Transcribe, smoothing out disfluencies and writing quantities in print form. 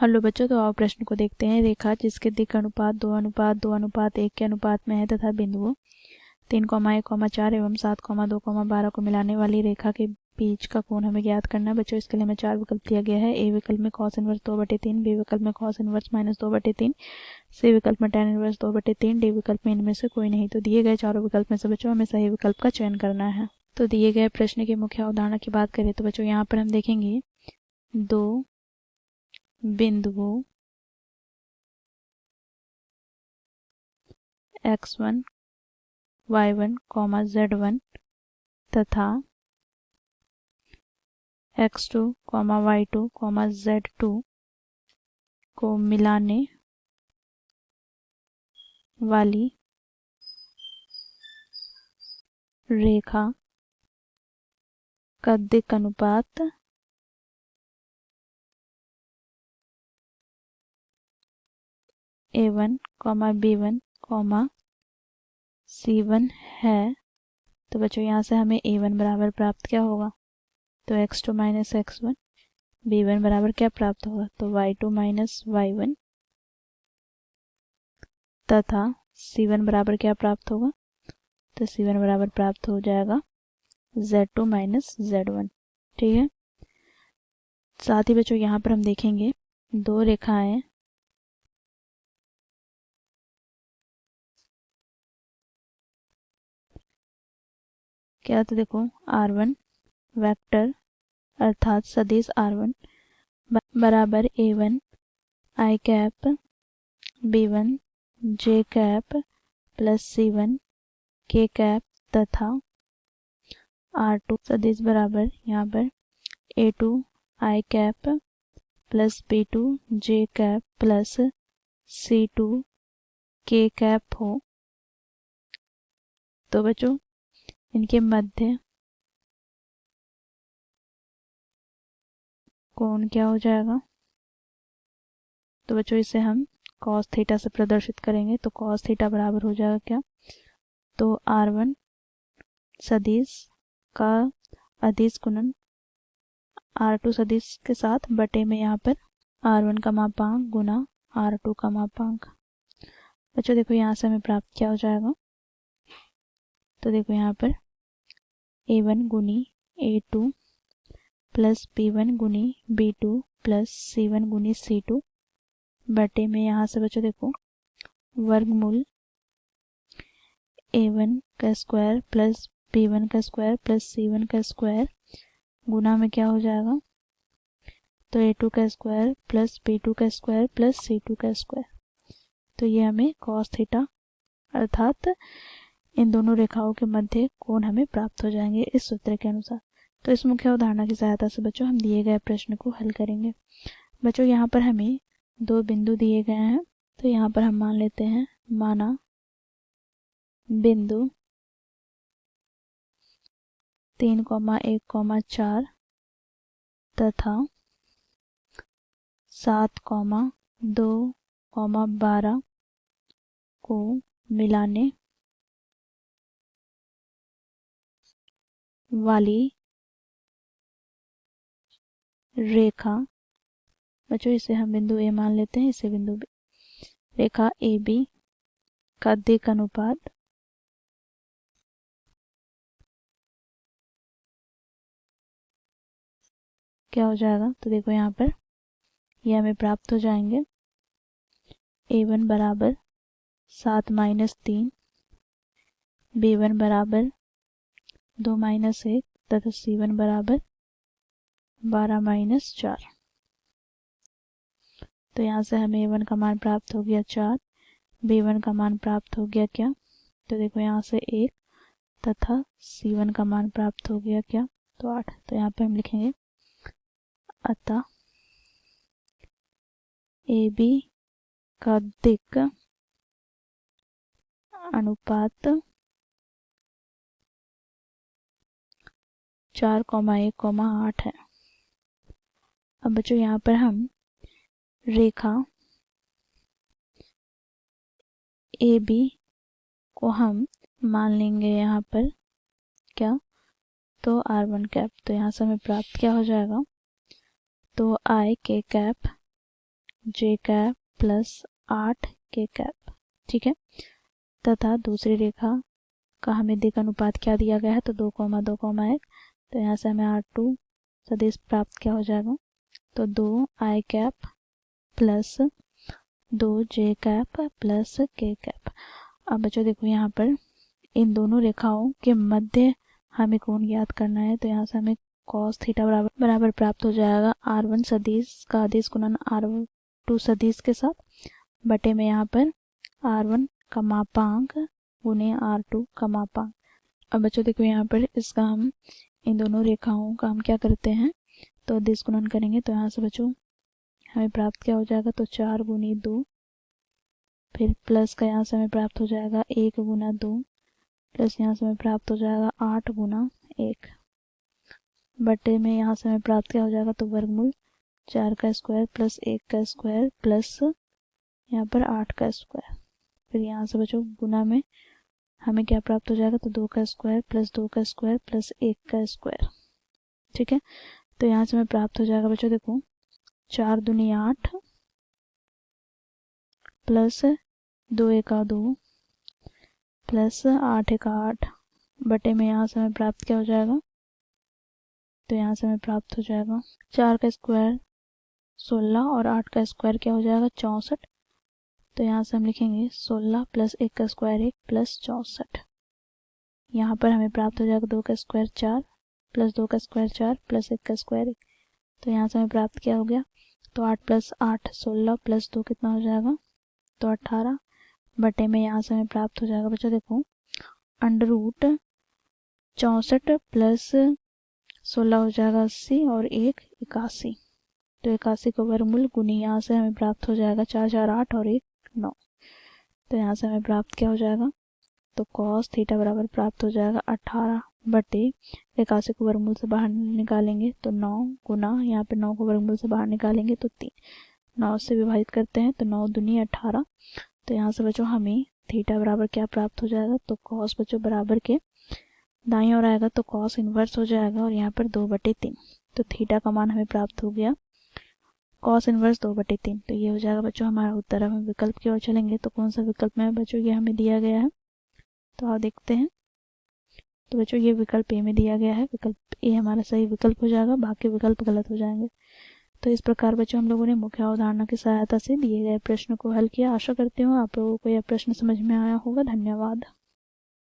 Hello बच्चों, तो आओ प्रश्न को देखते हैं। रेखा जिसके दिक् अनुपात 2:2:1 के अनुपात में है तथा बिंदुओं 3,1,4 एवं 7,2,12 को मिलाने वाली रेखा के बीच का कोण हमें ज्ञात करना है। बच्चों इसके लिए हमें 4 विकल्प दिया गया है। ए विकल्प में cos इनवर्स 2/3, बी विकल्प में cos इनवर्स -2/3, सी विकल्प में tan इनवर्स 2/3, डी विकल्प में इनमें से कोई नहीं। तो दिए गए चारों विकल्प में से बच्चों हमें सही विकल्प का चयन करना है। तो दिए गए प्रश्न की मुख्य अवधारणा की बात करें तो बच्चों यहाँ पर हम देखेंगे दो बिंदुओं x1 y1 z1 तथा x2 y2 z2 को मिलाने वाली रेखा का दिक् अनुपात a1, b1, c1 है। तो बच्चों यहाँ से हमें a1 बराबर प्राप्त क्या होगा, तो x2 माइनस x1। b1 बराबर क्या प्राप्त होगा, तो y2 माइनस y1 तथा c1 बराबर क्या प्राप्त होगा, तो c1 बराबर प्राप्त हो जाएगा z2 माइनस z1। ठीक है। साथ ही बच्चों यहाँ पर हम देखेंगे दो रेखाएं क्या, तो देखो r1 वेक्टर अर्थात सदिश r1 बराबर a1 i cap b1 j cap plus c1 k cap तथा r2 सदिश बराबर यहाँ पर a2 i cap plus b2 j cap plus c2 k cap हो। तो बच्चों इनके मध्य कोण क्या हो जाएगा, तो बच्चों इसे हम cos थीटा से प्रदर्शित करेंगे। तो cos थीटा बराबर हो जाएगा क्या, तो r1 सदिश का अदिश गुणन r2 सदिश के साथ बटे में यहाँ पर r1 का मापांक गुना r2 का मापांक। बच्चों देखो यहाँ से हमें प्राप्त क्या हो जाएगा, तो देखो यहाँ पर a1 गुनी a2 प्लस b1 गुनी b2 प्लस c1 गुनी c2 बटे में यहाँ से बच्चों देखो वर्गमूल a1 का स्क्वायर प्लस b1 का स्क्वायर प्लस c1 का स्क्वायर गुना में क्या हो जाएगा, तो a2 का स्क्वायर प्लस b2 का स्क्वायर प्लस c2 का स्क्वायर। तो ये हमें cos थीटा अर्थात इन दोनों रेखाओं के मध्य कोण हमें प्राप्त हो जाएंगे इस सूत्र के अनुसार। तो इस मुख्य अवधारणा की सहायता से बच्चों हम दिए गए प्रश्न को हल करेंगे। बच्चों यहाँ पर हमें दो बिंदु दिए गए हैं, तो यहाँ पर हम मान लेते हैं, माना बिंदु 3,1,4 तथा 7,2,12 को मिलाने वाली रेखा, बच्चों इसे हम बिंदु ए मान लेते हैं, इसे बिंदु बी, रेखा ए बी का दिक् अनुपात क्या हो जाएगा, तो देखो यहाँ पर ये हमें प्राप्त हो जाएंगे a1 बराबर 7 माइनस 3, b1 बराबर 2 माइनस 1 तथा c1 बराबर 12 माइनस 4। तो यहाँ से हमें a1 का मान प्राप्त हो गया 4, b1 का मान प्राप्त हो गया क्या, तो देखो यहाँ से 1 तथा c1 का मान प्राप्त हो गया क्या, तो 8। तो यहाँ पे हम लिखेंगे अतः ए बी का दिक् अनुपात 4,1,8 है। अब बच्चों यहाँ पर हम रेखा ए बी को हम मान लेंगे यहाँ पर क्या, तो r1 कैप। तो यहाँ से हमें प्राप्त क्या हो जाएगा, तो i k cap J cap plus 8 के कैप, ठीक है। तथा दूसरी रेखा का हमें दिक् अनुपात क्या दिया गया है, तो 2,2,1, तो यहाँ से हमें R2 सदिश प्राप्त क्या हो जाएगा, तो 2 आई कैप प्लस 2 जे कैप प्लस के कैप। अब बच्चों देखो यहाँ पर इन दोनों रेखाओं के मध्य हमें कोण ज्ञात करना है, तो यहाँ से हमें कॉस थीटा बराबर प्राप्त हो जाएगा R1 सदिश का अदिश गुणन R2 सदिश के साथ बटे में यहाँ पर R1 का मापांक गुने R2 का मापांक। अब बच्चों देखो यहाँ पर इसका हम इन दोनों रेखाओं का हम क्या करते हैं, तो अदिश गुणन करेंगे, तो यहाँ से बच्चों हमें प्राप्त क्या हो जाएगा, तो 4 गुनी 2, फिर प्लस का यहाँ से हमें प्राप्त हो जाएगा 1 गुना 2, प्लस यहाँ से हमें प्राप्त हो जाएगा 8 गुना 1, बटे में यहाँ से हमें प्राप्त क्या हो जाएगा, तो वर्गमूल 4 का स्क्वायर प्लस 1 का स्क्वायर प्लस यहाँ पर 8 का स्क्वायर, फिर यहाँ से बच्चों गुना में हमें क्या प्राप्त हो जाएगा, तो 2 का स्क्वायर प्लस 2 का स्क्वायर प्लस 1 का स्क्वायर, ठीक है। तो यहाँ से हमें प्राप्त हो जाएगा बच्चों देखो 4 दूनी 8 प्लस 2 एका 2 प्लस 8 एका 8, बटे में यहाँ से हमें प्राप्त क्या हो जाएगा, तो यहाँ से हमें प्राप्त हो जाएगा 4 का स्क्वायर 16 और 8 का स्क्वायर क्या हो जाएगा 64, तो यहाँ से हम लिखेंगे 16 प्लस 1 का स्क्वायर 1 प्लस 64। यहाँ पर हमें प्राप्त हो जाएगा 2 का स्क्वायर 4 प्लस 2 का स्क्वायर 4 प्लस 1 का स्क्वायर 1, तो यहाँ से हमें प्राप्त क्या हो गया, तो 8 प्लस 8 16 प्लस 2 कितना हो जाएगा, तो 18, बटे में यहाँ से हमें प्राप्त हो जाएगा बच्चों देखो अंडर रूट 64 प्लस 16 हो जाएगा 80 और 1 81, तो 81 को वर्गमूल गुनी यहाँ से हमें प्राप्त हो जाएगा 4 4 8 और 1 9, तो यहाँ से हमें प्राप्त क्या हो जाएगा, तो कॉस थीटा बराबर प्राप्त हो जाएगा 18 बटे 81 को वर्गमूल से बाहर निकालेंगे तो 9 गुना यहाँ पे 9 को वर्गमूल से बाहर निकालेंगे तो 3, 9 से विभाजित करते हैं तो 9 दूनी 18, तो यहाँ से बच्चों हमें थीटा बराबर क्या प्राप्त हो जाएगा, तो कॉस बच्चों बराबर के दाईं ओर आएगा तो कॉस इन्वर्स हो जाएगा और यहाँ पर 2/3, तो थीटा का मान हमें प्राप्त हो गया कॉस इन्वर्स 2/3, तो ये हो जाएगा बच्चों हमारा उत्तर। हम विकल्प की ओर चलेंगे तो कौन सा विकल्प में बच्चों ये हमें दिया गया है, तो आप देखते हैं, तो बच्चों ये विकल्प ए में दिया गया है, विकल्प ए हमारा सही विकल्प हो जाएगा, बाकी विकल्प गलत हो जाएंगे। तो इस प्रकार बच्चों हम लोगों ने मुख्य अवधारणा की सहायता से दिए गए प्रश्न को हल किया। आशा करती हूँ आप लोगों को यह प्रश्न समझ में आया होगा। धन्यवाद।